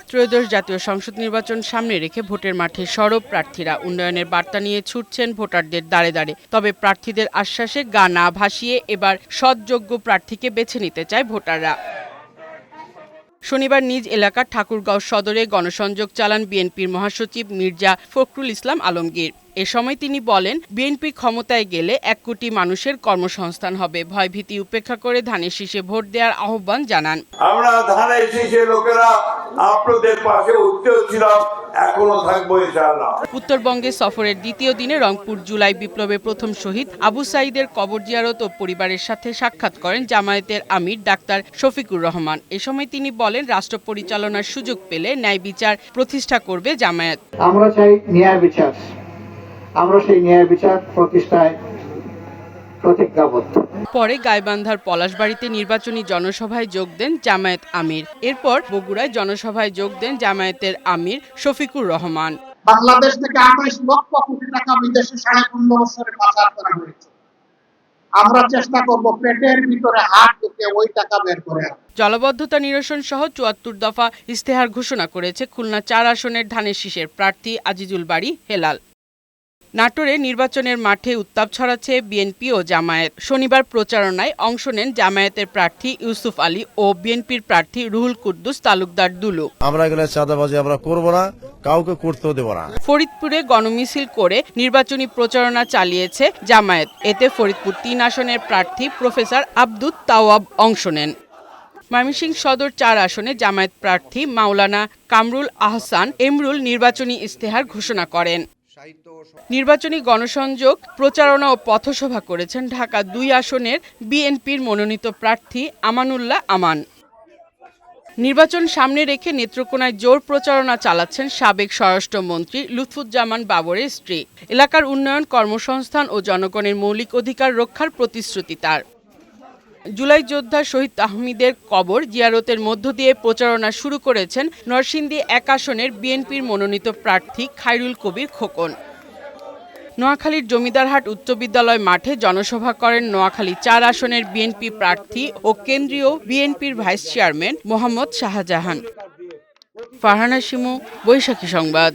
ত্রয়োদশ জাতীয় সংসদ নির্বাচন সামনে রেখে ভোটের মাঠে সরব প্রার্থীরা। উন্নয়নের বার্তা নিয়ে ছুটছেন ভোটারদের দ্বারে দ্বারে। তবে প্রার্থীদের আশ্বাসে গা না ভাসিয়ে এবার সৎযোগ্য প্রার্থীকে বেছে নিতে চায় ভোটাররা। শনিবার নিজ এলাকার ঠাকুরগাঁও সদরে গণসংযোগ চালান বিএনপির মহাসচিব মির্জা ফখরুল ইসলাম আলমগীর। এ সময় তিনি বলেন, বিএনপি ক্ষমতায় গেলে ১ কোটি মানুষের কর্মসংস্থান হবে। ভয়ভীতি উপেক্ষা করে ধানের শীষে ভোট দেওয়ার আহ্বান জানান। আমরা ধানের শীষে লোকেরা আপনাদের পাশে উঠতেও ছিলাম, এখনো থাকবো ইনশাআল্লাহ। উত্তরবঙ্গে সফরের দ্বিতীয় দিনে রংপুর জুলাই বিপ্লবে প্রথম শহীদ আবু সাঈদের কবর জিয়ারত ও পরিবারের সাথে সাক্ষাৎ করেন জামায়াতের আমির ডাক্তার শফিকুর রহমান। এ সময় তিনি বলেন, রাষ্ট্র পরিচালনার সুযোগ পেলে ন্যায় বিচার প্রতিষ্ঠা করবে জামায়াত। আমরা চাই ন্যায় বিচার, আমরা সেই ন্যায় বিচার প্রতিষ্ঠায় প্রতিজ্ঞাবদ্ধ। পরে গাইবান্ধার পলাশবাড়িতে নির্বাচনী জনসভায় যোগ দেন জামায়াত আমির। এরপর বগুড়ায় জনসভায় যোগ দেন জামায়াতের আমির শফিকুর রহমান। বাংলাদেশ থেকে 28 লক্ষ কোটি টাকা বিদেশে 15.5 বছরে পাচার করা হয়েছে। আমরা চেষ্টা করব পেটের ভিতরে হাত ঢুকে ওই টাকা বের করে আনতে। জলাবদ্ধতা নিরসন সহ ৭৪ দফা ইস্তেহার ঘোষণা করেছে খুলনা ৪ আসনের ধানের শীষের প্রার্থী আজিজুল বাড়ী হেলাল। নাটোরে নির্বাচনের মাঠে উত্তাপ ছড়াচ্ছে বিএনপি ও জামায়াত। শনিবার প্রচারণায় অংশ নেন জামায়াতের প্রার্থী ইউসুফ আলী ও বিএনপির প্রার্থী রুহুল কুদ্দুস তালুকদার দুলু। আমরা এগুলো চাঁদাবাজি আমরা করব না, কাউকে করতেও দেব না। ফরিদপুরে গণমিছিল করে নির্বাচনী প্রচারণা চালিয়েছে জামায়াত। এতে ফরিদপুর ৩ আসনের প্রার্থী প্রফেসর আব্দুত তাওয়াব অংশ নেন। ময়মনসিংহ সদর ৪ আসনে জামায়াত প্রার্থী মাওলানা কামরুল আহসান এমরুল নির্বাচনী ইস্তেহার ঘোষণা করেন। নির্বাচনী গণসংযোগ প্রচারণা ও পথসভা করেছেন ঢাকা ২ আসনের বিএনপির মনোনীত প্রার্থী আমানুল্লাহ আমান। নির্বাচন সামনে রেখে নেত্রকোনায় জোর প্রচারণা চালাচ্ছেন সাবেক স্বরাষ্ট্রমন্ত্রী লুৎফুজ্জামান বাবরের স্ত্রী। এলাকার উন্নয়ন, কর্মসংস্থান ও জনগণের মৌলিক অধিকার রক্ষার প্রতিশ্রুতি তার। জুলাই যোদ্ধা শহীদ আহমেদের কবর জিয়ারতের মধ্য দিয়ে প্রচারণা শুরু করেছেন নরসিংদী ১ আসনের বিএনপির মনোনীত প্রার্থী খায়রুল কবির খোকন। নোয়াখালীর জমিদারহাট উচ্চ বিদ্যালয় মাঠে জনসভা করেন নোয়াখালী ৪ আসনের বিএনপি প্রার্থী ও কেন্দ্রীয় বিএনপির ভাইস চেয়ারম্যান মোহাম্মদ শাহজাহান। ফারহানা শিমু, বৈশাখী সংবাদ।